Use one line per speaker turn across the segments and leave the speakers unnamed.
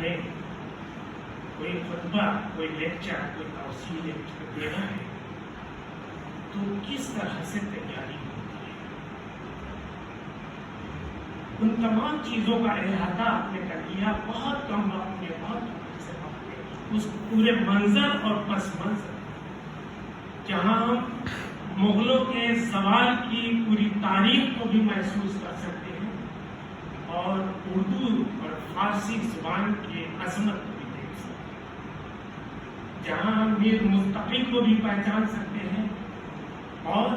ہمیں کوئی خطبہ، کوئی لیکچر، کوئی توسیع دینا ہے تو کس طرح سے تیاری ہوتی ہے؟ ان تمام چیزوں کا احاطہ آپ نے کر لیا بہت کم وقت میں، بہت کم سے وقت میں، اس پورے منظر اور پس منظر جہاں ہم مغلوں کے زوال کی پوری تاریخ کو بھی محسوس کر سکتے ہیں اور اردو اور فارسی زبان کی عظمت کو بھی دیکھ سکتے ہیں، جہاں ہم میر مستقل کو بھی پہچان سکتے ہیں اور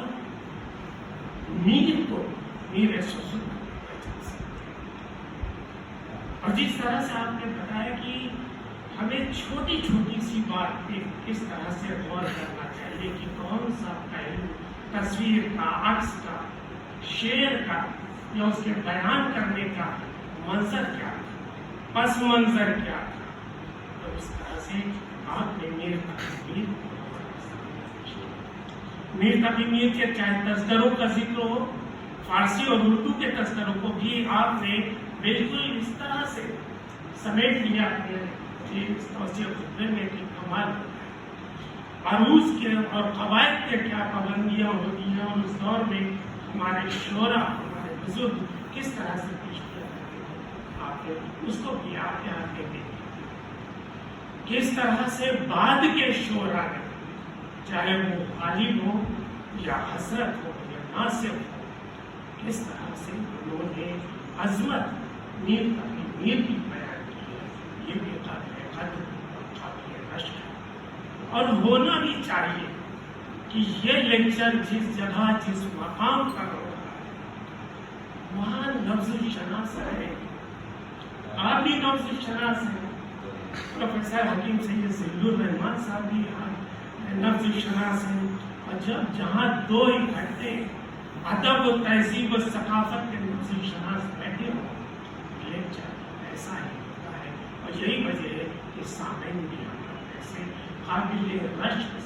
میر کو، میر سسر کو بھی پہچان سکتے ہیں۔ اور جس طرح سے آپ نے بتایا کہ ہمیں چھوٹی چھوٹی سی بات پہ کس طرح سے غور کرنا چاہیے کہ کون سا پہلو تصویر کا، عکس کا، شعر کا یا اس کے بیان کرنے کا منظر کیا تھا، پس منظر کیا تھا، تو اس طرح سے آپ نے میر تقی میر کے چاہے تذکروں کا ذکر ہو، فارسی اور اردو کے تذکروں کو بھی آپ نے بالکل اس طرح سے سمیٹ لیا اپنے اس توسیع خطبے میں کہ کمال عروض کے اور قواعد کے کیا پابندیاں ہوتی ہیں اور اس دور میں ہمارے شعراء، ہمارے بزرگ کس طرح سے پیش کیا کرتے ہیں، آپ نے اس کو بھی آپ کے ہاتھ میں دیکھیں کس طرح سے بعد کے شعراء نے، چاہے وہ غالب ہو یا حسرت ہو یا ناصر ہو، کس طرح سے انہوں نے عظمت میر کی بیان کی ہے، یہ بھی قابل قدر اور قابل رشک ہے۔ اور ہونا بھی چاہیے کہ یہ لیکچر جس جگہ، جس مقام پر ہو رہا ہے وہاں لفظ شناس ہے، آپ بھی لفظ شناس ہیں، پروفیسر حکیم سید ذل الرحمان صاحب بھی لفظ شناس ہیں، اور جب جہاں دو اکٹھے ادب و تہذیب و ثقافت کے لفظ شناس بیٹھے ہو، لیکچر ایسا ہی ہوتا ہے۔ اور یہی وجہ ہے کہ سامعین بھی ہم ایسے قابل رشک